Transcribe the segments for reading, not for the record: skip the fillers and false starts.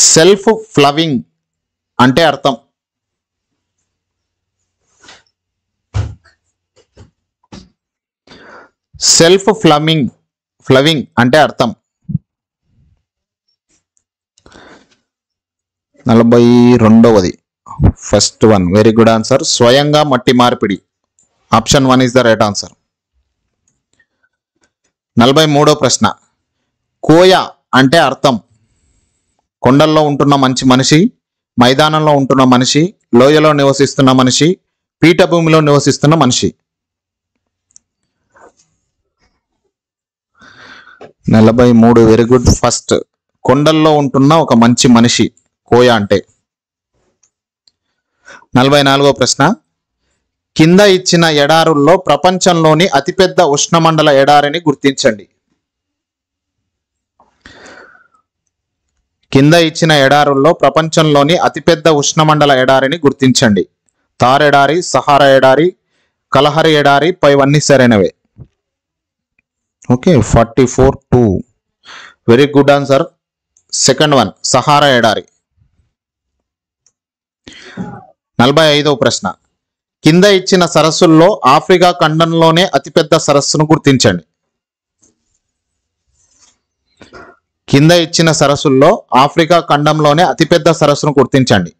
Self ఫ్లవింగ్ అంటే అర్థం. సెల్ఫ్ ఫ్లవింగ్ అంటే అర్థం. 42వది first one. Very good answer. స్వయంగా మట్టి మార్పిడి. Option 1 is the right answer. 43వ ప్రశ్న. కోయ అంటే అర్థం. కొండల్లో ఉంటున్న మంచి మనిషి, మైదానంలో ఉంటున్న మనిషి, లోయలో నివసిస్తున్న మనిషి, పీఠభూమిలో నివసిస్తున్న మనిషి. 43. Very good. ఫస్ట్, కొండల్లో ఉంటున్న ఒక మంచి మనిషి కోయ అంటే. 44వ ప్రశ్న. కింద ఇచ్చిన ఎడారుల్లో ప్రపంచంలోని అతిపెద్ద ఉష్ణమండల ఎడారిని గుర్తించండి. కింద ఇచ్చిన ఎడారుల్లో ప్రపంచంలోని అతిపెద్ద ఉష్ణమండల ఎడారిని గుర్తించండి. థార్ ఎడారి, సహారా ఎడారి, కలహరి ఎడారి, పైవన్నీ సరైనవే. Okay, 44-2. Very good answer. Second one, Sahara ఎడారి. 45వ ప్రశ్న. కింద ఇచ్చిన సరస్సుల్లో ఆఫ్రికా ఖండంలోనే అతిపెద్ద సరస్సును గుర్తించండి. కింద ఇచ్చిన సరస్సుల్లో ఆఫ్రికా ఖండంలోనే అతిపెద్ద సరస్సును గుర్తించండి.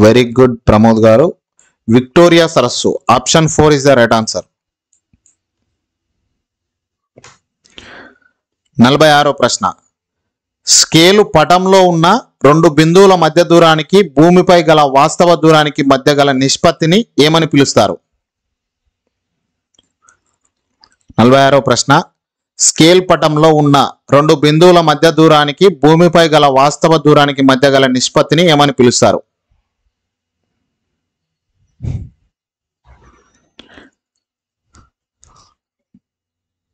వెరీ గుడ్ ప్రమోద్ గారు. విక్టోరియా సరస్సు. Option 4 is the right answer. 46వ ప్రశ్న. స్కేలు పటంలో ఉన్న రెండు బిందువుల మధ్య దూరానికి భూమిపై గల వాస్తవ దూరానికి మధ్య గల నిష్పత్తిని ఏమని పిలుస్తారు? 46వ ప్రశ్న. స్కేల్ పటంలో ఉన్న రెండు బిందువుల మధ్య దూరానికి భూమిపై గల వాస్తవ దూరానికి మధ్య గల నిష్పత్తిని ఏమని పిలుస్తారు?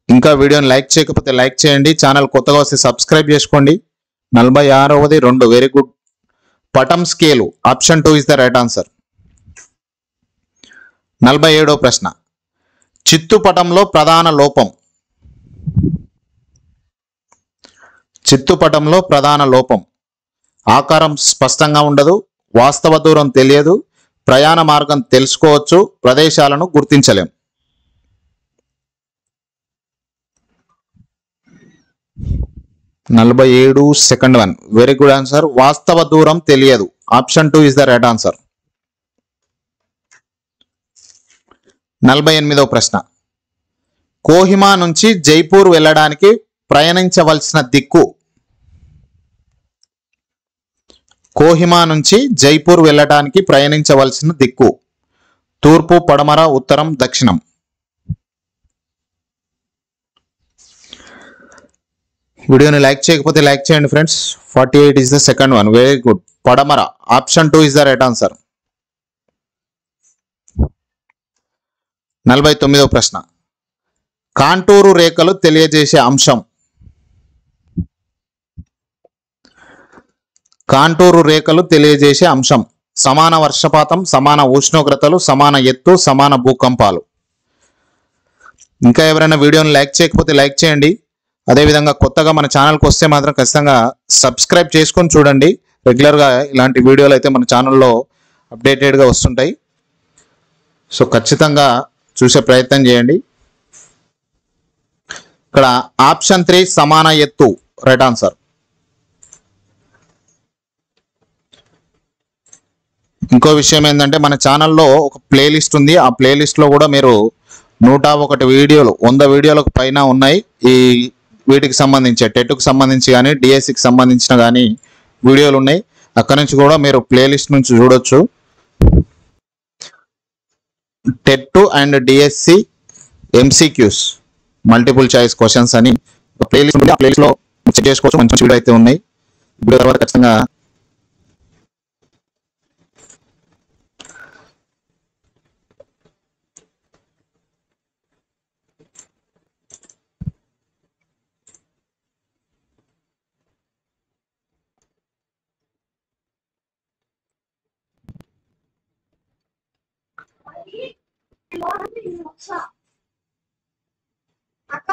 ఇంకా వీడియోని లైక్ చేయకపోతే లైక్ చేయండి. ఛానల్ కొత్తగా వస్తే సబ్స్క్రైబ్ చేసుకోండి. 46వది 2. Very good. పటం scale. Option 2 is the right answer. 47వ ప్రశ్న. చిత్తుపటంలో ప్రధాన లోపం. చిత్తుపటంలో ప్రధాన లోపం. ఆకారం స్పష్టంగా ఉండదు, వాస్తవ దూరం తెలియదు, ప్రయాణ మార్గం తెలుసుకోవచ్చు, ప్రదేశాలను గుర్తించలేం. 47 second one. Very good answer. వాస్తవ దూరం తెలియదు. Option 2 is the right answer. 48వ ప్రశ్న. కోహిమా నుంచి జైపూర్ వెళ్ళడానికి ప్రయాణించవలసిన దిక్కు. కోహిమా నుంచి జైపూర్ వెళ్ళడానికి ప్రయాణించవలసిన దిక్కు. తూర్పు, పడమర, ఉత్తరం, దక్షిణం. వీడియోని లైక్ చేయకపోతే లైక్ చేయండి friends. 48 is the second one. Very good. పడమర. Option 2 is the right answer. 49వ ప్రశ్న. కాంటూరు రేఖలు తెలియజేసే అంశం. కాంటూరు రేఖలు తెలియజేసే అంశం. సమాన వర్షపాతం, సమాన ఉష్ణోగ్రతలు, సమాన ఎత్తు, సమాన భూకంపాలు. ఇంకా ఎవరైనా వీడియోని లైక్ చేయకపోతే లైక్ చేయండి. అదేవిధంగా కొత్తగా మన ఛానల్కి వస్తే మాత్రం ఖచ్చితంగా సబ్స్క్రైబ్ చేసుకొని చూడండి. రెగ్యులర్గా ఇలాంటి వీడియోలు అయితే మన ఛానల్లో అప్డేటెడ్గా వస్తుంటాయి. సో ఖచ్చితంగా చూసే ప్రయత్నం చేయండి. ఇక్కడ ఆప్షన్ 3 సమాన ఎత్తు రైట్ ఆన్సర్. ఇంకో విషయం ఏంటంటే మన ఛానల్లో ఒక ప్లేలిస్ట్ ఉంది. ఆ ప్లేలిస్ట్లో కూడా మీరు 101 వీడియోలు, 100 వీడియోలకు పైన ఉన్నాయి. ఈ వీటికి సంబంధించి టెట్కి సంబంధించి కానీ డిఎస్సికి సంబంధించిన కానీ వీడియోలు ఉన్నాయి. అక్కడ నుంచి కూడా మీరు ప్లేలిస్ట్ నుంచి చూడొచ్చు. TET and DSC MCQs multiple choice questions అని ఒక ప్లేలిస్ట్ ఉంది. ఆ ప్లేలిస్ట్లో చెక్ చేసుకోవచ్చు. మంచి వీడియో అయితే ఉన్నాయి. వీడియో తర్వాత ఖచ్చితంగా అక్క